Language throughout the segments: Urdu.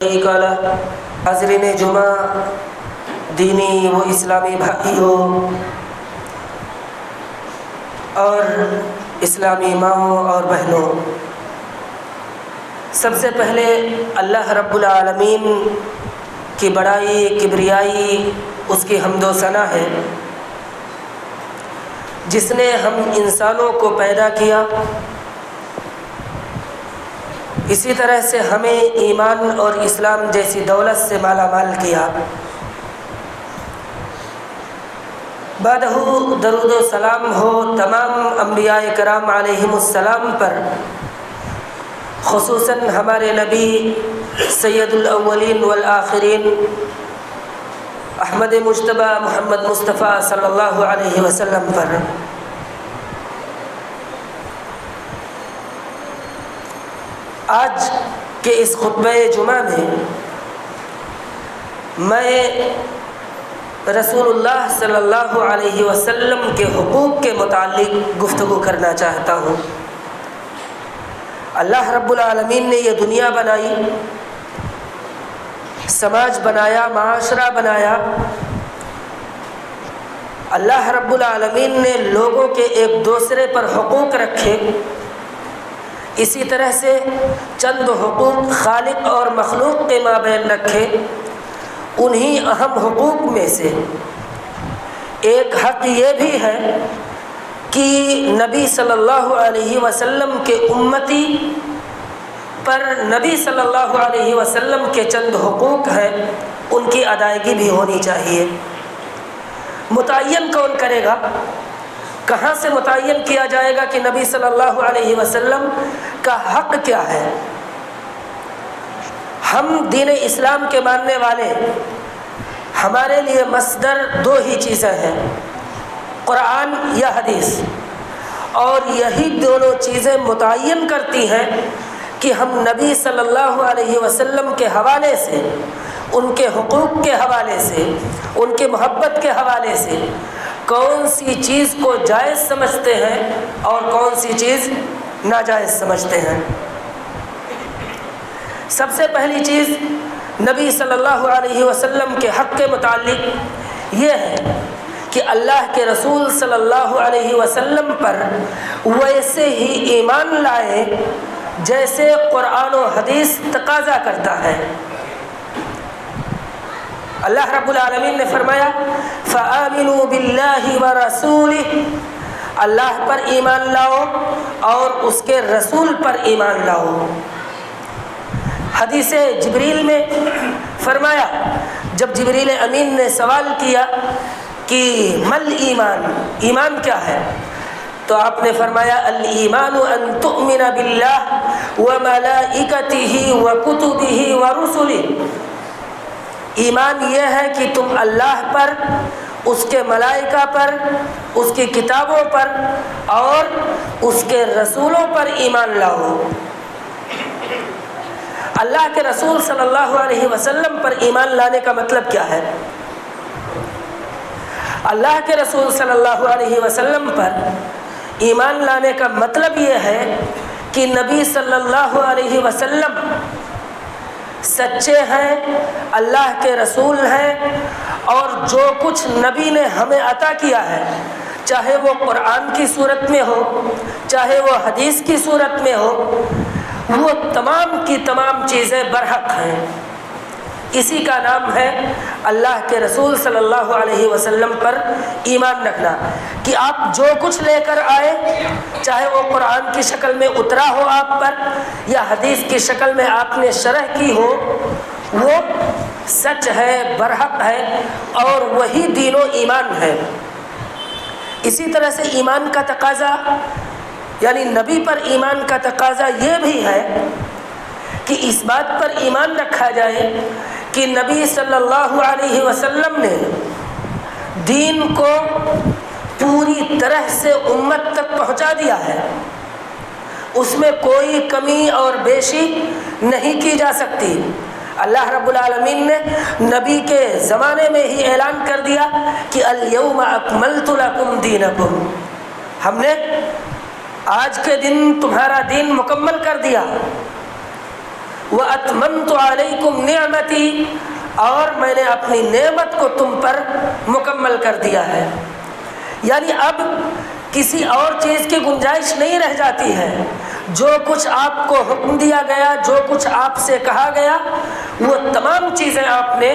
حاضرین جمعہ، دینی و اسلامی بھائیوں اور اسلامی ماؤں اور بہنوں، سب سے پہلے اللہ رب العالمین کی بڑائی کبریائی، اس کی حمد و ثنا ہے جس نے ہم انسانوں کو پیدا کیا، اسی طرح سے ہمیں ایمان اور اسلام جیسی دولت سے مالا مال کیا۔ بعدہ درود و سلام ہو تمام انبیاء کرام علیہم السلام پر، خصوصاً ہمارے نبی سید الاولین والآخرین احمد مجتبیٰ محمد مصطفیٰ صلی اللہ علیہ وسلم پر۔ آج کے اس خطبہ جمعہ میں رسول اللہ صلی اللہ علیہ وسلم کے حقوق کے متعلق گفتگو کرنا چاہتا ہوں۔ اللہ رب العالمین نے یہ دنیا بنائی، سماج بنایا، معاشرہ بنایا۔ اللہ رب العالمین نے لوگوں کے ایک دوسرے پر حقوق رکھے، اسی طرح سے چند حقوق خالق اور مخلوق کے مابین رکھے۔ انہی اہم حقوق میں سے ایک حق یہ بھی ہے کہ نبی صلی اللہ علیہ وسلم کے امتی پر نبی صلی اللہ علیہ وسلم کے چند حقوق ہیں، ان کی ادائیگی بھی ہونی چاہیے۔ متعین کون کرے گا؟ کہاں سے متعین کیا جائے گا کہ نبی صلی اللہ علیہ وسلم کا حق کیا ہے؟ ہم دین اسلام کے ماننے والے، ہمارے لیے مصدر دو ہی چیزیں ہیں، قرآن یا حدیث، اور یہی دونوں چیزیں متعین کرتی ہیں کہ ہم نبی صلی اللہ علیہ وسلم کے حوالے سے، ان کے حقوق کے حوالے سے، ان کے محبت کے حوالے سے کون سی چیز کو جائز سمجھتے ہیں اور کون سی چیز ناجائز سمجھتے ہیں۔ سب سے پہلی چیز نبی صلی اللہ علیہ وسلم کے حق کے متعلق یہ ہے کہ اللہ کے رسول صلی اللہ علیہ وسلم پر ویسے ہی ایمان لائے جیسے قرآن و حدیث تقاضا کرتا ہے۔ اللہ رب العالمین نے فرمایا فآمنوا باللہ ورسولہ، اللہ پر ایمان لاؤ اور اس کے رسول پر ایمان لاؤ۔ حدیث جبریل میں فرمایا، جب جبریل امین نے سوال کیا کہ مل ایمان، ایمان کیا ہے، تو آپ نے فرمایا الایمان ان تؤمن باللہ وملائکتہ وکتبہ ورسلہ، ایمان یہ ہے کہ تم اللہ پر، اس کے ملائکہ پر، اس کی کتابوں پر اور اس کے رسولوں پر ایمان لاؤ۔ اللہ کے رسول صلی اللہ علیہ وسلم پر ایمان لانے کا مطلب کیا ہے؟ اللہ کے رسول صلی اللہ علیہ وسلم پر ایمان لانے کا مطلب یہ ہے کہ نبی صلی اللہ علیہ وسلم سچے ہیں، اللہ کے رسول ہیں، اور جو کچھ نبی نے ہمیں عطا کیا ہے، چاہے وہ قرآن کی صورت میں ہو، چاہے وہ حدیث کی صورت میں ہو، وہ تمام کی تمام چیزیں برحق ہیں۔ اسی کا نام ہے اللہ کے رسول صلی اللہ علیہ وسلم پر ایمان رکھنا، کہ آپ جو کچھ لے کر آئے، چاہے وہ قرآن کی شکل میں اترا ہو آپ پر یا حدیث کی شکل میں آپ نے شرح کی ہو، وہ سچ ہے، برحق ہے، اور وہی دین و ایمان ہے۔ اسی طرح سے ایمان کا تقاضا، یعنی نبی پر ایمان کا تقاضا یہ بھی ہے کہ اس بات پر ایمان رکھا جائے کہ نبی صلی اللہ علیہ وسلم نے دین کو پوری طرح سے امت تک پہنچا دیا ہے، اس میں کوئی کمی اور بیشی نہیں کی جا سکتی۔ اللہ رب العالمین نے نبی کے زمانے میں ہی اعلان کر دیا کہ الیوم اکملت لکم دینکم، ہم نے آج کے دن تمہارا دین مکمل کر دیا۔ وَأَتْمَمْتُ عَلَيْكُمْ نِعْمَتِي، اور میں نے اپنی نعمت کو تم پر مکمل کر دیا ہے۔ یعنی اب کسی اور چیز کی گنجائش نہیں رہ جاتی ہے، جو کچھ آپ کو حکم دیا گیا، جو کچھ آپ سے کہا گیا، وہ تمام چیزیں آپ نے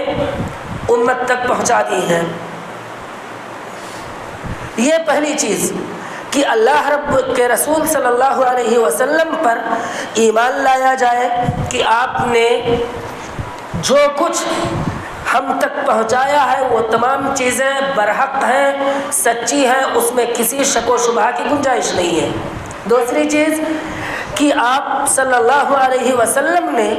امت تک پہنچا دی ہیں۔ یہ پہلی چیز کہ اللہ رب کے رسول صلی اللہ علیہ وسلم پر ایمان لایا جائے کہ آپ نے جو کچھ ہم تک پہنچایا ہے وہ تمام چیزیں برحق ہیں، سچی ہیں، اس میں کسی شک و شبہ کی گنجائش نہیں ہے۔ دوسری چیز کہ آپ صلی اللہ علیہ وسلم نے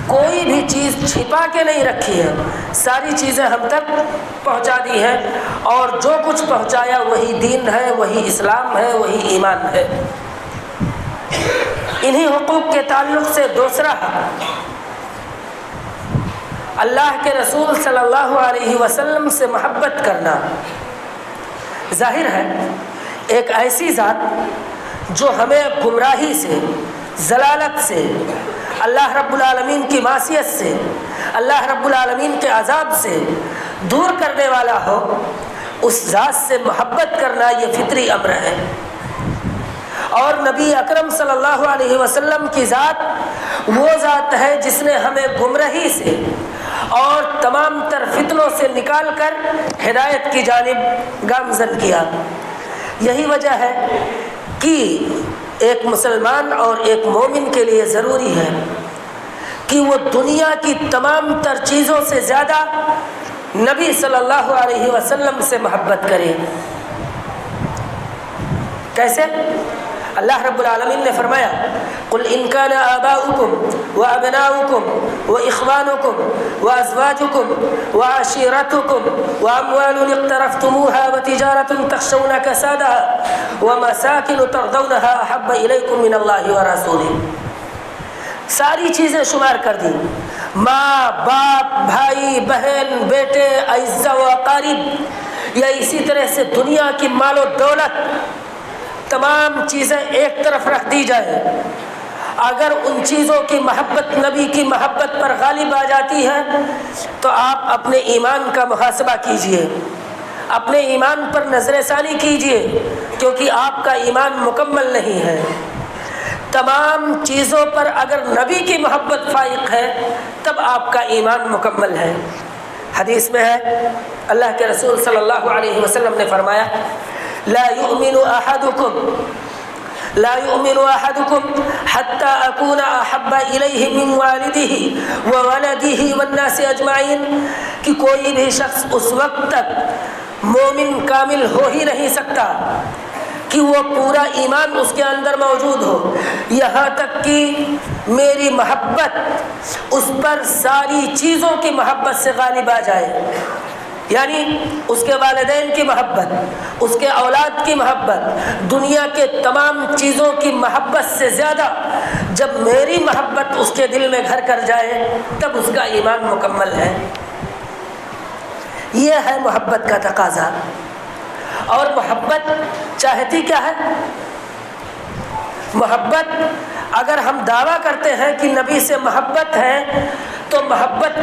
کوئی بھی چیز چھپا کے نہیں رکھی ہے، ساری چیزیں ہم تک پہنچا دی ہیں، اور جو کچھ پہنچایا وہی دین ہے، وہی اسلام ہے، وہی ایمان ہے۔ انہی حقوق کے تعلق سے دوسرا حق، اللہ کے رسول صلی اللہ علیہ وسلم سے محبت کرنا۔ ظاہر ہے ایک ایسی ذات جو ہمیں گمراہی سے، ضلالت سے، اللہ رب العالمین کی معصیت سے، اللہ رب العالمین کے عذاب سے دور کرنے والا ہو، اس ذات سے محبت کرنا یہ فطری امر ہے۔ اور نبی اکرم صلی اللہ علیہ وسلم کی ذات وہ ذات ہے جس نے ہمیں گمراہی سے اور تمام تر فتنوں سے نکال کر ہدایت کی جانب گامزن کیا۔ یہی وجہ ہے کہ ایک مسلمان اور ایک مومن کے لیے ضروری ہے کہ وہ دنیا کی تمام تر چیزوں سے زیادہ نبی صلی اللہ علیہ وسلم سے محبت کرے۔ کیسے؟ اللہ رب العالمین نے فرمایا قل ان كان آباؤكم وأبناؤكم وإخوانكم وأزواجكم وعشيرتكم وأموال اقترفتموها وتجارة تخشون كسادها ومساكن ترضونها أحب إليكم من الله ورسوله، ساری چیزیں شمار کر دی، ماں باپ بھائی بہن بیٹے اعزا و اقارب، یا اسی طرح سے دنیا کی مال و دولت، تمام چیزیں ایک طرف رکھ دی جائے، اگر ان چیزوں کی محبت نبی کی محبت پر غالب آ جاتی ہے تو آپ اپنے ایمان کا محاسبہ کیجئے، اپنے ایمان پر نظر ثانی کیجئے، کیونکہ آپ کا ایمان مکمل نہیں ہے۔ تمام چیزوں پر اگر نبی کی محبت فائق ہے تب آپ کا ایمان مکمل ہے۔ حدیث میں ہے اللہ کے رسول صلی اللہ علیہ وسلم نے فرمایا لا يؤمن أحدكم حتى أكون أحب إليه من والده وولده والناس أجمعين، کہ کوئی بھی شخص اس وقت تک مومن کامل ہو ہی نہیں سکتا کہ وہ پورا ایمان اس کے اندر موجود ہو، یہاں تک کہ میری محبت اس پر ساری چیزوں کی محبت سے غالب آ جائے، یعنی اس کے والدین کی محبت، اس کے اولاد کی محبت، دنیا کے تمام چیزوں کی محبت سے زیادہ جب میری محبت اس کے دل میں گھر کر جائے تب اس کا ایمان مکمل ہے۔ یہ ہے محبت کا تقاضا۔ اور محبت چاہتی کیا ہے؟ محبت اگر ہم دعویٰ کرتے ہیں کہ نبی سے محبت ہے تو محبت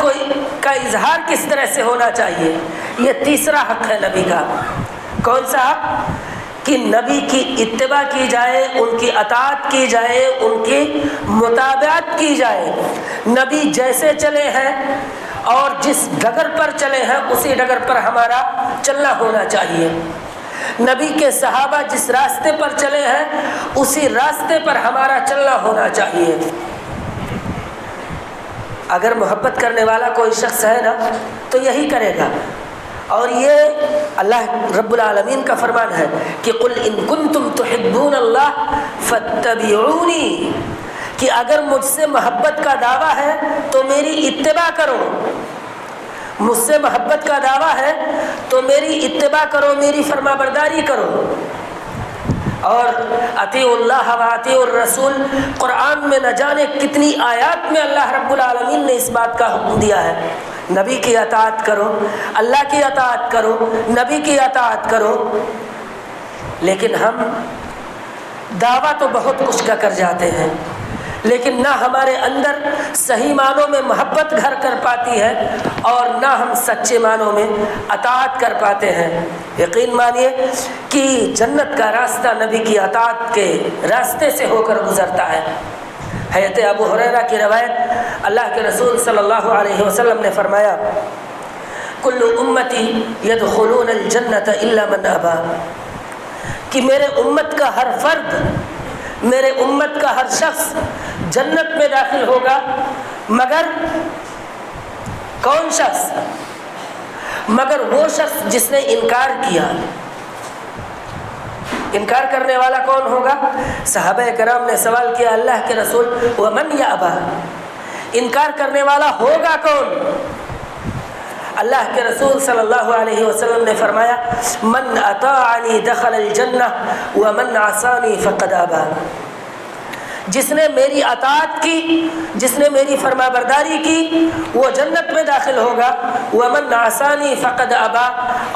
کا اظہار کس طرح سے ہونا چاہیے؟ یہ تیسرا حق ہے نبی کا۔ کون سا حق؟ کہ نبی کی اتباع کی جائے، ان کی اطاعت کی جائے، ان کی متابعت کی جائے۔ نبی جیسے چلے ہیں اور جس ڈگر پر چلے ہیں اسی ڈگر پر ہمارا چلنا ہونا چاہیے۔ نبی کے صحابہ جس راستے پر چلے ہیں اسی راستے پر ہمارا چلنا ہونا چاہیے۔ اگر محبت کرنے والا کوئی شخص ہے نا تو یہی کرے گا، اور یہ اللہ رب العالمین کا فرمان ہے کہ قل ان کنتم تحبون اللہ فاتبعونی، کہ اگر مجھ سے محبت کا دعویٰ ہے تو میری اتباع کرو، مجھ سے محبت کا دعویٰ ہے تو میری اتباع کرو، میری فرما برداری کرو۔ اور اطیعوا اللہ و اطیعوا الرسول، قرآن میں نہ جانے کتنی آیات میں اللہ رب العالمین نے اس بات کا حکم دیا ہے، نبی کی اطاعت کرو، اللہ کی اطاعت کرو، نبی کی اطاعت کرو۔ لیکن ہم دعویٰ تو بہت کچھ کا کر جاتے ہیں، لیکن نہ ہمارے اندر صحیح معنوں میں محبت گھر کر پاتی ہے اور نہ ہم سچے معنوں میں اطاعت کر پاتے ہیں۔ یقین مانیے کہ جنت کا راستہ نبی کی اطاعت کے راستے سے ہو کر گزرتا ہے۔ حضرت ابو ہریرہ کی روایت، اللہ کے رسول صلی اللہ علیہ وسلم نے فرمایا، کل امتی یدخلون الجنت الا من ابا، کہ میرے امت کا ہر فرد، میرے امت کا ہر شخص جنت میں داخل ہوگا، مگر کون شخص؟ مگر وہ شخص جس نے انکار کیا۔ انکار کرنے والا کون ہوگا؟ صحابہ کرام نے سوال کیا، اللہ کے رسول ومن یابا، انکار کرنے والا ہوگا کون؟ اللہ کے رسول صلی اللہ علیہ وسلم نے فرمایا، من اطاعنی دخل الجنہ ومن عصانی فقد ابا، جس نے میری اطاعت کی، جس نے میری فرما برداری کی، وہ جنت میں داخل ہوگا، ومن عصانی فقد ابا،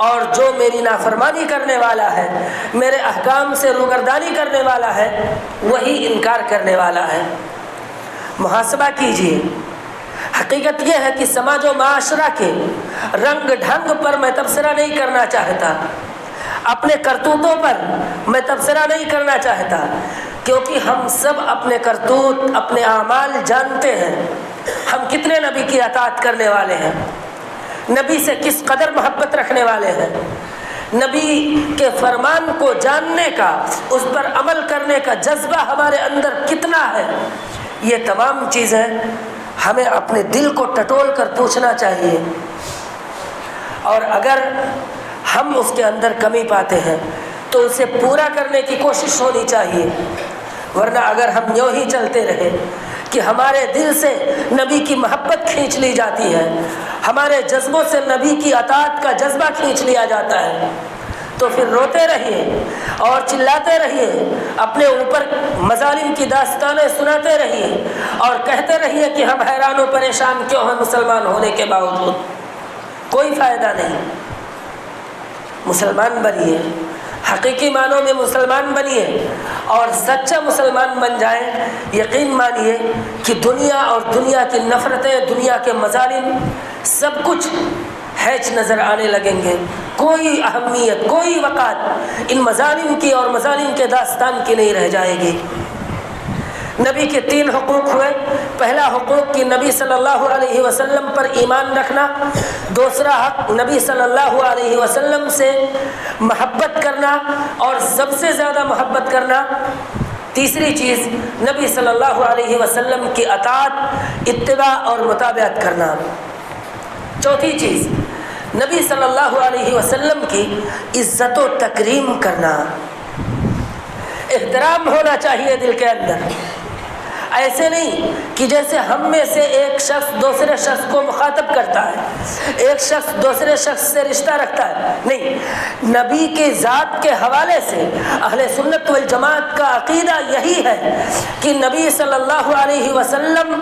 اور جو میری نافرمانی کرنے والا ہے، میرے احکام سے روگردانی کرنے والا ہے، وہی انکار کرنے والا ہے۔ محاسبہ کیجیے، حقیقت یہ ہے کہ سماج و معاشرہ کے رنگ ڈھنگ پر میں تبصرہ نہیں کرنا چاہتا، اپنے کرتوتوں پر میں تبصرہ نہیں کرنا چاہتا، کیونکہ ہم سب اپنے کرتوت، اپنے اعمال جانتے ہیں، ہم کتنے نبی کی اطاعت کرنے والے ہیں، نبی سے کس قدر محبت رکھنے والے ہیں، نبی کے فرمان کو جاننے کا، اس پر عمل کرنے کا جذبہ ہمارے اندر کتنا ہے۔ یہ تمام چیزیں ہمیں اپنے دل کو ٹٹول کر پوچھنا چاہیے، اور اگر ہم اس کے اندر کمی پاتے ہیں تو اسے پورا کرنے کی کوشش ہونی چاہیے، ورنہ اگر ہم یوں ہی چلتے رہے کہ ہمارے دل سے نبی کی محبت کھینچ لی جاتی ہے، ہمارے جذبوں سے نبی کی اطاعت کا جذبہ کھینچ لیا جاتا ہے، تو پھر روتے رہیے اور چلاتے رہیے، اپنے اوپر مظالم کی داستانیں سناتے رہیے اور کہتے رہیے کہ ہم حیران و پریشان کیوں ہیں مسلمان ہونے کے باوجود، کوئی فائدہ نہیں۔ مسلمان بنیے، حقیقی معنوں میں مسلمان بنیے، اور سچا مسلمان بن جائیں، یقین مانیے کہ دنیا اور دنیا کی نفرتیں، دنیا کے مظالم، سب کچھ ہیچ نظر آنے لگیں گے، کوئی اہمیت، کوئی وقت ان مظالم کی اور مظالم کے داستان کی نہیں رہ جائے گی۔ نبی کے 3 حقوق ہوئے، پہلا حقوق کہ نبی صلی اللہ علیہ وسلم پر ایمان رکھنا، دوسرا حق نبی صلی اللہ علیہ وسلم سے محبت کرنا اور سب سے زیادہ محبت کرنا، تیسری چیز نبی صلی اللہ علیہ وسلم کی اطاعت، اتباع اور متابعت کرنا، چوتھی چیز نبی صلی اللہ علیہ وسلم کی عزت و تکریم کرنا، احترام ہونا چاہیے دل کے اندر، ایسے نہیں کہ جیسے ہم میں سے ایک شخص دوسرے شخص کو مخاطب کرتا ہے، ایک شخص دوسرے شخص سے رشتہ رکھتا ہے، نہیں، نبی کے ذات کے حوالے سے اہل سنت والجماعت کا عقیدہ یہی ہے کہ نبی صلی اللہ علیہ وسلم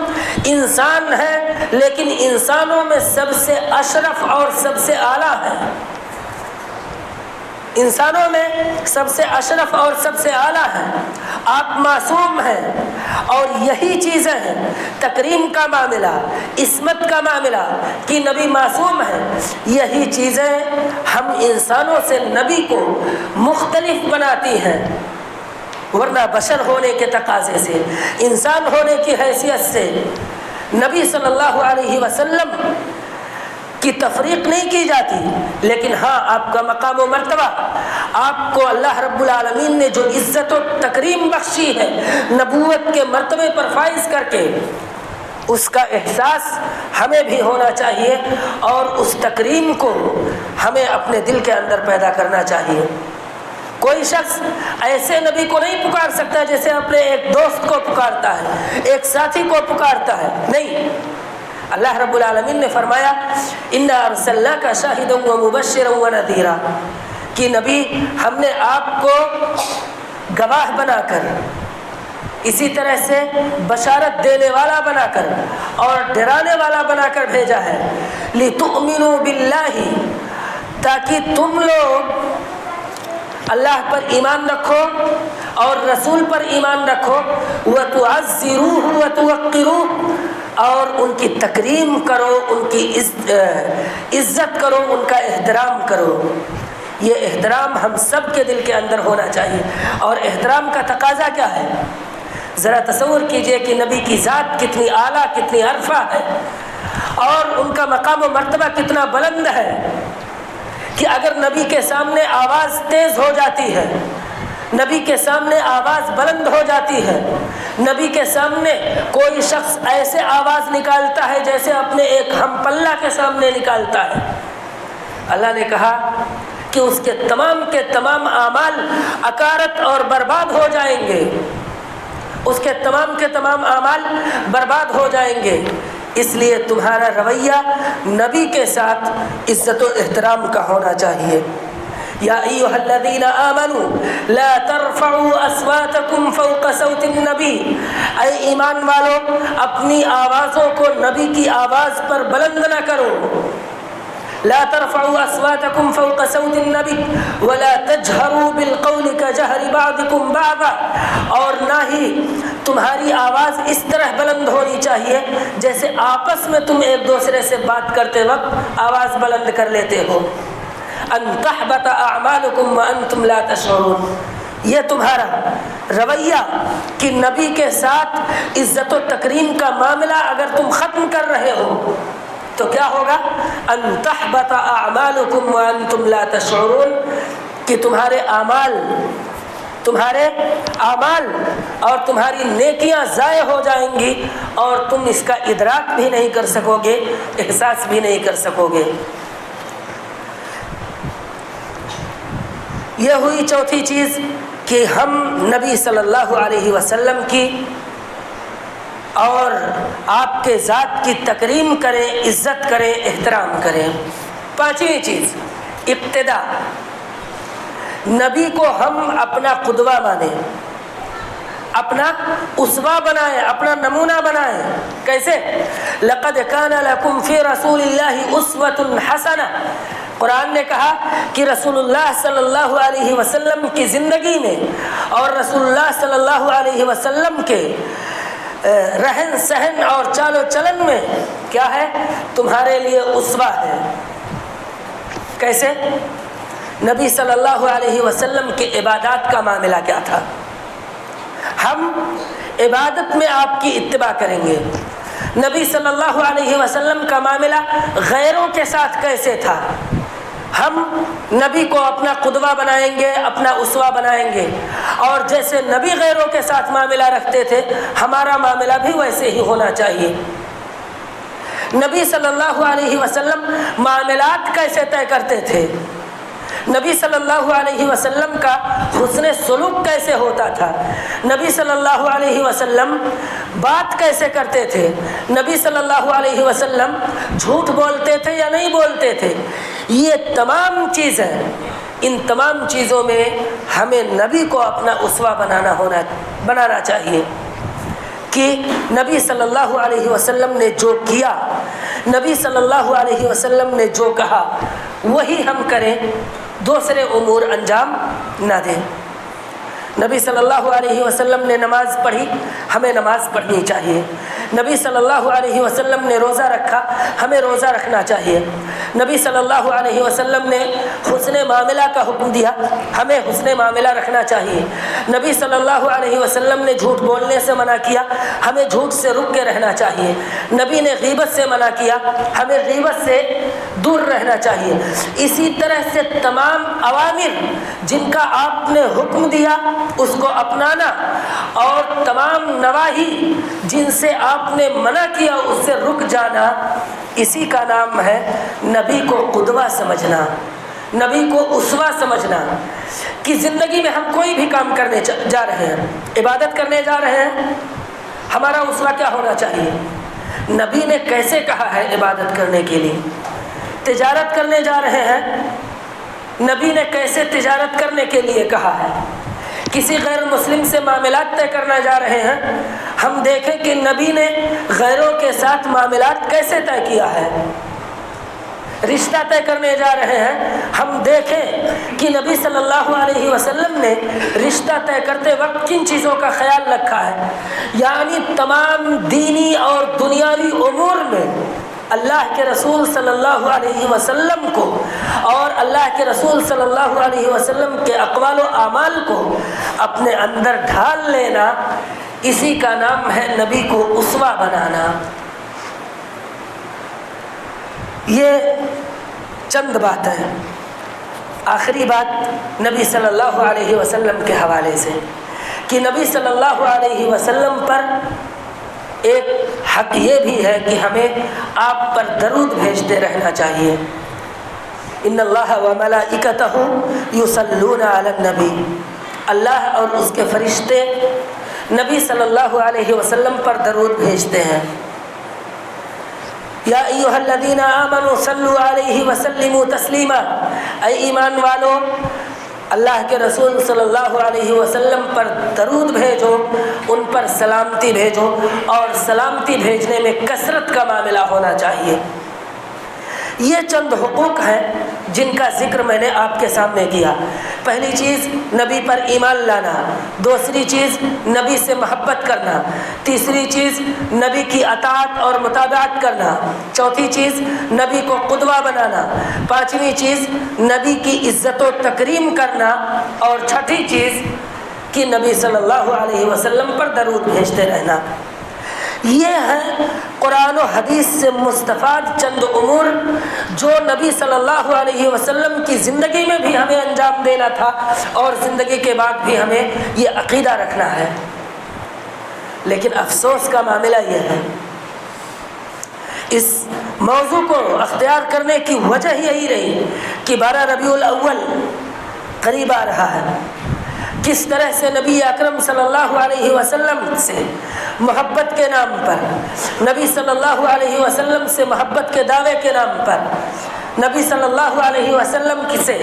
انسان ہے، لیکن انسانوں میں سب سے اشرف اور سب سے اعلیٰ ہے، انسانوں میں سب سے اشرف اور سب سے اعلیٰ ہیں، آپ معصوم ہیں، اور یہی چیزیں ہیں، تکریم کا معاملہ، عصمت کا معاملہ کہ نبی معصوم ہیں، یہی چیزیں ہم انسانوں سے نبی کو مختلف بناتی ہیں، ورنہ بشر ہونے کے تقاضے سے، انسان ہونے کی حیثیت سے نبی صلی اللہ علیہ وسلم کی تفریق نہیں کی جاتی، لیکن ہاں آپ کا مقام و مرتبہ، آپ کو اللہ رب العالمین نے جو عزت و تکریم بخشی ہے نبوت کے مرتبے پر فائز کر کے، اس کا احساس ہمیں بھی ہونا چاہیے اور اس تکریم کو ہمیں اپنے دل کے اندر پیدا کرنا چاہیے۔ کوئی شخص ایسے نبی کو نہیں پکار سکتا جیسے اپنے ایک دوست کو پکارتا ہے، ایک ساتھی کو پکارتا ہے، نہیں، اللہ رب العالمین نے فرمایا اِنَّا أَرْسَلْنَاكَ شَاهِدًا وَمُبَشِّرًا وَنَذِيرًا، کہ نبی ہم نے آپ کو گواہ بنا کر، اسی طرح سے بشارت دینے والا بنا کر اور ڈرانے والا بنا کر بھیجا ہے، لِتُؤْمِنُوا بِاللَّهِ، تاکہ تم لوگ اللہ پر ایمان رکھو اور رسول پر ایمان رکھو، وَتُعَزِّرُوهُ وَتُوَقِّرُوهُ، اور ان کی تکریم کرو، ان کی عزت کرو، ان کا احترام کرو۔ یہ احترام ہم سب کے دل کے اندر ہونا چاہیے۔ اور احترام کا تقاضا کیا ہے؟ ذرا تصور کیجئے کہ نبی کی ذات کتنی اعلیٰ، کتنی عرفہ ہے، اور ان کا مقام و مرتبہ کتنا بلند ہے کہ اگر نبی کے سامنے آواز تیز ہو جاتی ہے، نبی کے سامنے آواز بلند ہو جاتی ہے، نبی کے سامنے کوئی شخص ایسے آواز نکالتا ہے جیسے اپنے ایک ہم پلہ کے سامنے نکالتا ہے، اللہ نے کہا کہ اس کے تمام اعمال اکارت اور برباد ہو جائیں گے، اس کے تمام اعمال برباد ہو جائیں گے۔ اس لیے تمہارا رویہ نبی کے ساتھ عزت و احترام کا ہونا چاہیے۔ یا ایھا الذین آمنوا لا ترفعوا اصواتکم فوق صوت النبی، اے ایمان والو اپنی آوازوں کو نبی کی آواز پر بلند نہ کرو۔ لا ترفعوا اصواتکم فوق صوت النبی ولا تجہروا بالقول کجہر بعضکم بعضا، اور نہ ہی تمہاری آواز اس طرح بلند ہونی چاہیے جیسے آپس میں تم ایک دوسرے سے بات کرتے وقت آواز بلند کر لیتے ہو۔ ان تحبط اعمالکم وانتم لا تشعرون، یہ تمہارا رویہ کہ نبی کے ساتھ عزت و تکریم کا معاملہ اگر تم ختم کر رہے ہو تو کیا ہوگا؟ ان تحبط اعمالکم وانتم لا تشعرون، کہ تمہارے اعمال اور تمہاری نیکیاں ضائع ہو جائیں گی اور تم اس کا ادراک بھی نہیں کر سکو گے، احساس بھی نہیں کر سکو گے۔ یہ ہوئی چوتھی چیز کہ ہم نبی صلی اللہ علیہ وسلم کی اور آپ کے ذات کی تکریم کریں، عزت کریں، احترام کریں۔ پانچویں چیز اقتدا، نبی کو ہم اپنا قدوہ مانیں، اپنا اسوہ بنائیں، اپنا نمونہ بنائیں۔ کیسے؟ لقد کان لکم فی رسول اللہ اسوۃ حسنہ، قرآن نے کہا کہ رسول اللہ صلی اللہ علیہ وسلم کی زندگی میں اور رسول اللہ صلی اللہ علیہ وسلم کے رہن سہن اور چال و چلن میں کیا ہے؟ تمہارے لیے اسوہ ہے۔ کیسے؟ نبی صلی اللہ علیہ وسلم کے عبادات کا معاملہ کیا تھا؟ ہم عبادت میں آپ کی اتباع کریں گے۔ نبی صلی اللہ علیہ وسلم کا معاملہ غیروں کے ساتھ کیسے تھا؟ ہم نبی کو اپنا قدوہ بنائیں گے، اپنا اسوہ بنائیں گے، اور جیسے نبی غیروں کے ساتھ معاملہ رکھتے تھے ہمارا معاملہ بھی ویسے ہی ہونا چاہیے۔ نبی صلی اللہ علیہ وسلم معاملات کیسے طے کرتے تھے؟ نبی صلی اللہ علیہ وسلم کا حسن سلوک کیسے ہوتا تھا؟ نبی صلی اللہ علیہ وسلم بات کیسے کرتے تھے؟ نبی صلی اللہ علیہ وسلم جھوٹ بولتے تھے یا نہیں بولتے تھے؟ یہ تمام چیزیں، ان تمام چیزوں میں ہمیں نبی کو اپنا اسوہ بنانا چاہیے کہ نبی صلی اللہ علیہ وسلم نے جو کیا، نبی صلی اللہ علیہ وسلم نے جو کہا وہی ہم کریں، دوسرے امور انجام نہ دیں۔ نبی صلی اللہ علیہ وسلم نے نماز پڑھی، ہمیں نماز پڑھنی چاہیے۔ نبی صلی اللہ علیہ وسلم نے روزہ رکھا، ہمیں روزہ رکھنا چاہیے۔ نبی صلی اللہ علیہ وسلم نے حسن معاملہ کا حکم دیا، ہمیں حسن معاملہ رکھنا چاہیے۔ نبی صلی اللہ علیہ وسلم نے جھوٹ بولنے سے منع کیا، ہمیں جھوٹ سے رک کے رہنا چاہیے۔ نبی نے غیبت سے منع کیا، ہمیں غیبت سے دور رہنا چاہیے۔ اسی طرح سے تمام اوامر جن کا آپ نے حکم دیا اس کو اپنانا، اور تمام نواہی جن سے آپ نے منع کیا اس سے رک جانا، اسی کا نام ہے نبی کو قدوہ سمجھنا، نبی کو اسوہ سمجھنا۔ کہ زندگی میں ہم کوئی بھی کام کرنے جا رہے ہیں، عبادت کرنے جا رہے ہیں، ہمارا اسوہ کیا ہونا چاہیے؟ نبی نے کیسے کہا ہے عبادت کرنے کے لیے؟ تجارت کرنے جا رہے ہیں، نبی نے کیسے تجارت کرنے کے لیے کہا ہے؟ کسی غیر مسلم سے معاملات طے کرنا جا رہے ہیں، ہم دیکھیں کہ نبی نے غیروں کے ساتھ معاملات کیسے طے کیا ہے۔ رشتہ طے کرنے جا رہے ہیں، ہم دیکھیں کہ نبی صلی اللہ علیہ وسلم نے رشتہ طے کرتے وقت کن چیزوں کا خیال رکھا ہے، یعنی تمام دینی اور دنیاوی امور میں اللہ کے رسول صلی اللہ علیہ وسلم کو اور اللہ کے رسول صلی اللہ علیہ وسلم کے اقوال و اعمال کو اپنے اندر ڈھال لینا، اسی کا نام ہے نبی کو اسوہ بنانا۔ یہ چند باتیں، آخری بات نبی صلی اللہ علیہ وسلم کے حوالے سے کہ نبی صلی اللہ علیہ وسلم پر ایک حق یہ بھی ہے کہ ہمیں آپ پر درود بھیجتے رہنا چاہیے۔ ان اللہ و ملائکتہ یصلون علی النبی، اللہ اور اس کے فرشتے نبی صلی اللہ علیہ وسلم پر درود بھیجتے ہیں۔ یا ایھا الذین آمنوا صلوا علیہ وسلموا تسلیما، اے ایمان والو اللہ کے رسول صلی اللہ علیہ وسلم پر درود بھیجو، ان پر سلامتی بھیجو، اور سلامتی بھیجنے میں کثرت کا معاملہ ہونا چاہیے۔ یہ چند حقوق ہیں جن کا ذکر میں نے آپ کے سامنے کیا۔ پہلی چیز نبی پر ایمان لانا، دوسری چیز نبی سے محبت کرنا، تیسری چیز نبی کی اطاعت اور متابعت کرنا، چوتھی چیز نبی کو قدوہ بنانا، پانچویں چیز نبی کی عزت و تکریم کرنا، اور چھٹی چیز کہ نبی صلی اللہ علیہ وسلم پر درود بھیجتے رہنا۔ یہ ہیں قرآن و حدیث سے مستفاد چند امور جو نبی صلی اللہ علیہ وسلم کی زندگی میں بھی ہمیں انجام دینا تھا اور زندگی کے بعد بھی ہمیں یہ عقیدہ رکھنا ہے۔ لیکن افسوس کا معاملہ یہ ہے، اس موضوع کو اختیار کرنے کی وجہ یہی رہی کہ 12 ربیع الاول قریب آ رہا ہے۔ کس طرح سے نبی اکرم صلی اللہ علیہ وسلم سے محبت کے نام پر، نبی صلی اللہ علیہ وسلم سے محبت کے دعوے کے نام پر، نبی صلی اللہ علیہ وسلم سے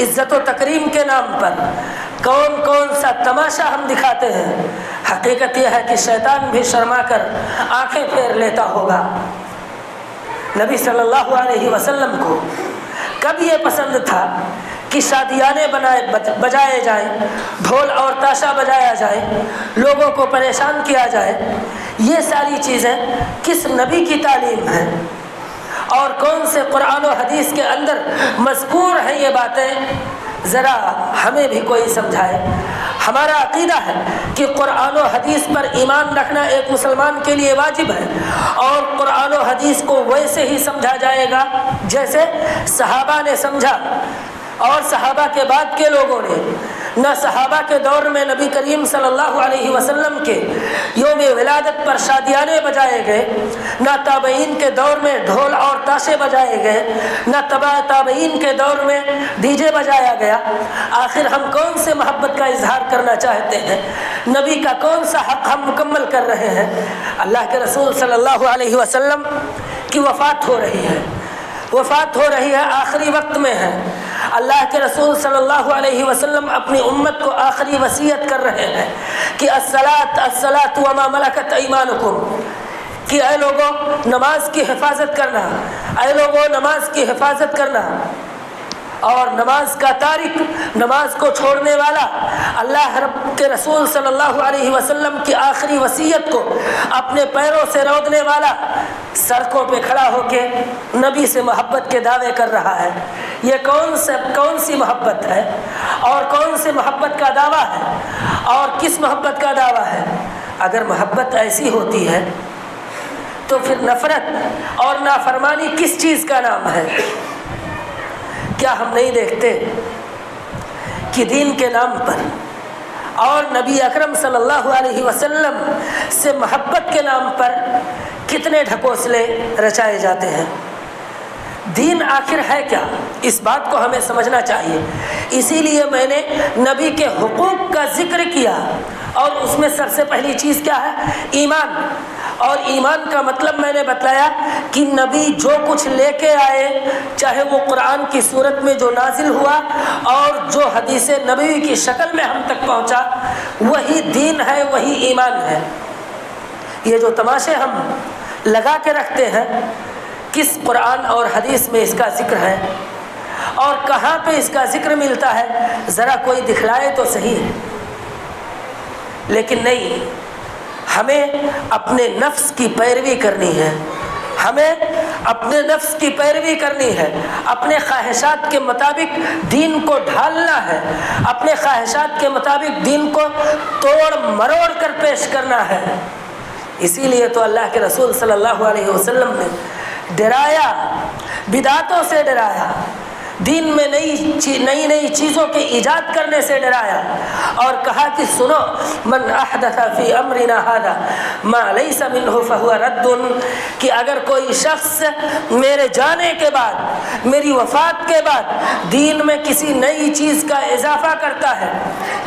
عزت و تکریم کے نام پر کون کون سا تماشا ہم دکھاتے ہیں۔ حقیقت یہ ہے کہ شیطان بھی شرما کر آنکھیں پھیر لیتا ہوگا۔ نبی صلی اللہ علیہ وسلم کو کب یہ پسند تھا کہ شادیانے بجائے جائیں، ڈھول اور تاشا بجایا جائے، لوگوں کو پریشان کیا جائے؟ یہ ساری چیزیں کس نبی کی تعلیم ہیں اور کون سے قرآن و حدیث کے اندر مذکور ہیں یہ باتیں؟ ذرا ہمیں بھی کوئی سمجھائے۔ ہمارا عقیدہ ہے کہ قرآن و حدیث پر ایمان رکھنا ایک مسلمان کے لیے واجب ہے، اور قرآن و حدیث کو ویسے ہی سمجھا جائے گا جیسے صحابہ نے سمجھا، اور صحابہ کے بعد کے لوگوں نے۔ نہ صحابہ کے دور میں نبی کریم صلی اللہ علیہ وسلم کے یوم ولادت پر شادیانے بجائے گئے، نہ تابعین کے دور میں ڈھول اور تاشے بجائے گئے، نہ تبع تابعین کے دور میں ڈی جے بجایا گیا۔ آخر ہم کون سے محبت کا اظہار کرنا چاہتے ہیں؟ نبی کا کون سا حق ہم مکمل کر رہے ہیں؟ اللہ کے رسول صلی اللہ علیہ وسلم کی وفات ہو رہی ہے، وفات ہو رہی ہے، آخری وقت میں ہے۔ اللہ کے رسول صلی اللہ علیہ وسلم اپنی امت کو آخری وصیت کر رہے ہیں کہ الصلاۃ وما ملکت ایمانکم، کہ اے لوگوں نماز کی حفاظت کرنا، اے لوگوں نماز کی حفاظت کرنا، اور نماز کا تارک، نماز کو چھوڑنے والا، اللہ رب کے رسول صلی اللہ علیہ وسلم کی آخری وصیت کو اپنے پیروں سے رودنے والا سڑکوں پہ کھڑا ہو کے نبی سے محبت کے دعوے کر رہا ہے۔ یہ کون سی محبت ہے اور کون سی محبت کا دعویٰ ہے اور کس محبت کا دعویٰ ہے؟ اگر محبت ایسی ہوتی ہے تو پھر نفرت اور نافرمانی کس چیز کا نام ہے؟ کیا ہم نہیں دیکھتے کہ دین کے نام پر اور نبی اکرم صلی اللہ علیہ وسلم سے محبت کے نام پر کتنے ڈھکوسلے رچائے جاتے ہیں؟ دین آخر ہے کیا؟ اس بات کو ہمیں سمجھنا چاہیے۔ اسی لیے میں نے نبی کے حقوق کا ذکر کیا، اور اس میں سب سے پہلی چیز کیا ہے؟ ایمان۔ اور ایمان کا مطلب میں نے بتلایا کہ نبی جو کچھ لے کے آئے، چاہے وہ قرآن کی صورت میں جو نازل ہوا اور جو حدیث نبوی کی شکل میں ہم تک پہنچا، وہی دین ہے، وہی ایمان ہے۔ یہ جو تماشے ہم لگا کے رکھتے ہیں، کس قرآن اور حدیث میں اس کا ذکر ہے اور کہاں پہ اس کا ذکر ملتا ہے، ذرا کوئی دکھلائے تو صحیح۔ لیکن نہیں، ہمیں اپنے نفس کی پیروی کرنی ہے، ہمیں اپنے نفس کی پیروی کرنی ہے، اپنے خواہشات کے مطابق دین کو ڈھالنا ہے، اپنے خواہشات کے مطابق دین کو توڑ مروڑ کر پیش کرنا ہے۔ اسی لیے تو اللہ کے رسول صلی اللہ علیہ وسلم نے ڈرایا، بدعتوں سے ڈرایا، دین میں نئی چیزوں کے ایجاد کرنے سے ڈرایا، اور کہا کہ سنو، من احدث فی امرنا ھذا ما لیس منہ فہو رد، کہ اگر کوئی شخص میرے جانے کے بعد، میری وفات کے بعد دین میں کسی نئی چیز کا اضافہ کرتا ہے،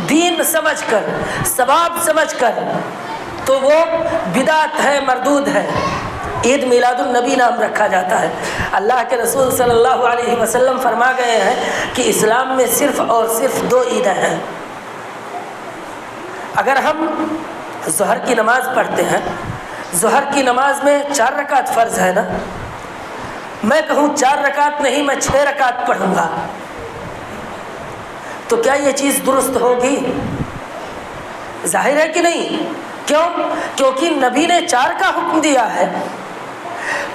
دین سمجھ کر، ثواب سمجھ کر، تو وہ بدعت ہے، مردود ہے۔ عید میلاد النبی نام رکھا جاتا ہے۔ اللہ کے رسول صلی اللہ علیہ وسلم فرما گئے ہیں کہ اسلام میں صرف اور صرف 2 عیدیں ہیں۔ اگر ہم ظہر کی نماز پڑھتے ہیں، ظہر کی نماز میں 4 رکعت فرض ہے نا، میں کہوں 4 رکعت نہیں، میں 6 رکعت پڑھوں گا، تو کیا یہ چیز درست ہوگی؟ ظاہر ہے کہ نہیں۔ کیوں؟ کیونکہ نبی نے 4 کا حکم دیا ہے۔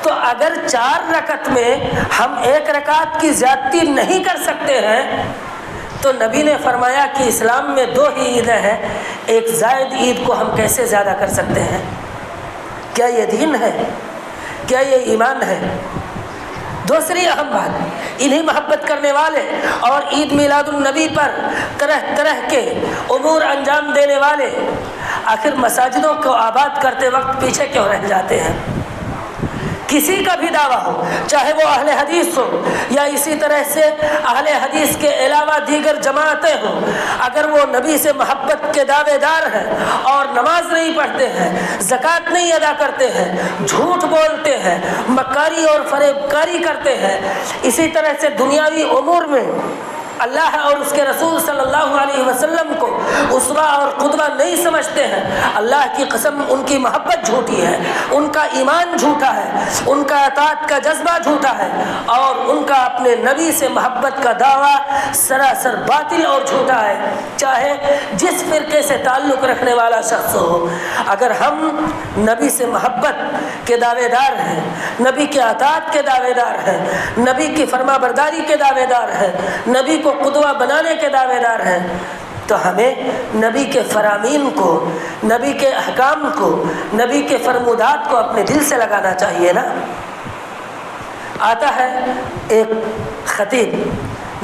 تو اگر 4 رکعت میں ہم 1 رکعت کی زیادتی نہیں کر سکتے ہیں، تو نبی نے فرمایا کہ اسلام میں 2 ہی عیدیں ہیں، ایک زائد عید کو ہم کیسے زیادہ کر سکتے ہیں؟ کیا یہ دین ہے؟ کیا یہ ایمان ہے؟ دوسری اہم بات، انہی محبت کرنے والے اور عید میلاد النبی پر طرح طرح کے امور انجام دینے والے آخر مساجدوں کو آباد کرتے وقت پیچھے کیوں رہ جاتے ہیں؟ کسی کا بھی دعویٰ ہو، چاہے وہ اہل حدیث ہو یا اسی طرح سے اہل حدیث کے علاوہ دیگر جماعتیں ہوں، اگر وہ نبی سے محبت کے دعوے دار ہیں اور نماز نہیں پڑھتے ہیں، زکوٰۃ نہیں ادا کرتے ہیں، جھوٹ بولتے ہیں، مکاری اور فریب کاری کرتے ہیں، اسی طرح سے دنیاوی امور میں اللہ اور اس کے رسول صلی اللہ علیہ وسلم کو اسوہ اور قدوہ نہیں سمجھتے ہیں، اللہ کی قسم ان کی محبت جھوٹی ہے، ان کا ایمان جھوٹا ہے، ان کا اطاعت کا جذبہ جھوٹا ہے، اور ان کا اپنے نبی سے محبت کا دعویٰ سراسر باطل اور جھوٹا ہے، چاہے جس فرقے سے تعلق رکھنے والا شخص ہو۔ اگر ہم نبی سے محبت کے دعوے دار ہیں، نبی کے اطاعت کے دعوے دار ہیں، نبی کی فرما برداری کے دعوے دار ہیں، نبی کو قدوہ بنانے کے دعوے دار ہیں، تو ہمیں نبی کے فرامین کو، نبی کے احکام کو، نبی کے فرمودات کو اپنے دل سے لگانا چاہیے نا۔ آتا ہے ایک خطیب،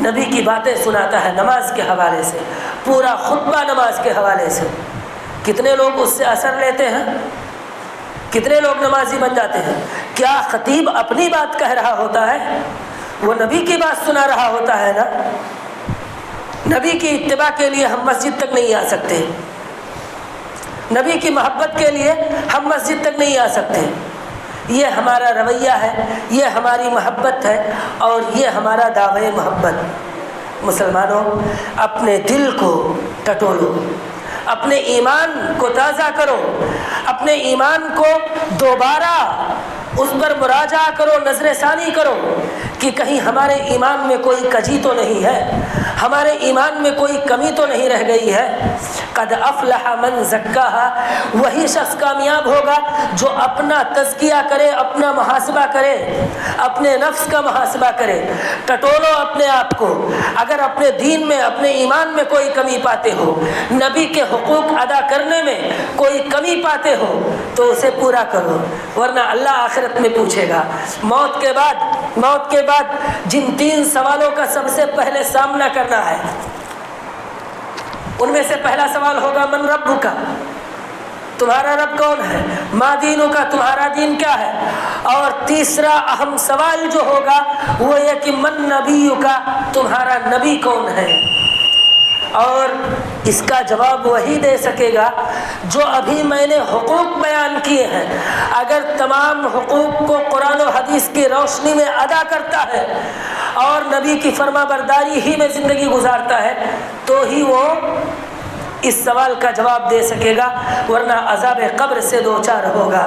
نبی کی باتیں سناتا ہے نماز کے حوالے سے، پورا خطبہ نماز کے حوالے سے، کتنے لوگ اس سے اثر لیتے ہیں؟ کتنے لوگ نمازی بن جاتے ہیں؟ کیا خطیب اپنی بات کہہ رہا ہوتا ہے؟ وہ نبی کی بات سنا رہا ہوتا ہے نا۔ نبی کی اتباع کے لیے ہم مسجد تک نہیں آ سکتے، نبی کی محبت کے لیے ہم مسجد تک نہیں آ سکتے۔ یہ ہمارا رویہ ہے، یہ ہماری محبت ہے، اور یہ ہمارا دعوی محبت۔ مسلمانوں، اپنے دل کو ٹٹولو، اپنے ایمان کو تازہ کرو، اپنے ایمان کو دوبارہ اس پر مراجعہ کرو، نظر ثانی کرو کہ کہیں ہمارے ایمان میں کوئی کجی تو نہیں ہے، ہمارے ایمان میں کوئی کمی تو نہیں رہ گئی ہے۔ قد افلح من زکاہا، وہی شخص کامیاب ہوگا جو اپنا تزکیہ کرے، اپنا محاسبہ کرے، اپنے نفس کا محاسبہ کرے۔ ٹٹولو اپنے آپ کو، اگر اپنے دین میں، اپنے ایمان میں کوئی کمی پاتے ہو، نبی کے حقوق ادا کرنے میں کوئی کمی پاتے ہو، تو اسے پورا کرو، ورنہ اللہ آخرت میں پوچھے گا۔ موت کے بعد جن 3 سوالوں کا سب سے پہلے سامنا کرنا ہے، ان میں سے پہلا سوال ہوگا من رب کا، تمہارا رب کون ہے؟ ما دینوں کا، تمہارا دین کیا ہے؟ اور تیسرا اہم سوال جو ہوگا وہ یہ کہ من نبی کا، تمہارا نبی کون ہے؟ اور اس کا جواب وہی دے سکے گا جو ابھی میں نے حقوق بیان کیے ہیں۔ اگر تمام حقوق کو قرآن و حدیث کی روشنی میں ادا کرتا ہے اور نبی کی فرما برداری ہی میں زندگی گزارتا ہے، تو ہی وہ اس سوال کا جواب دے سکے گا، ورنہ عذاب قبر سے دوچار ہوگا۔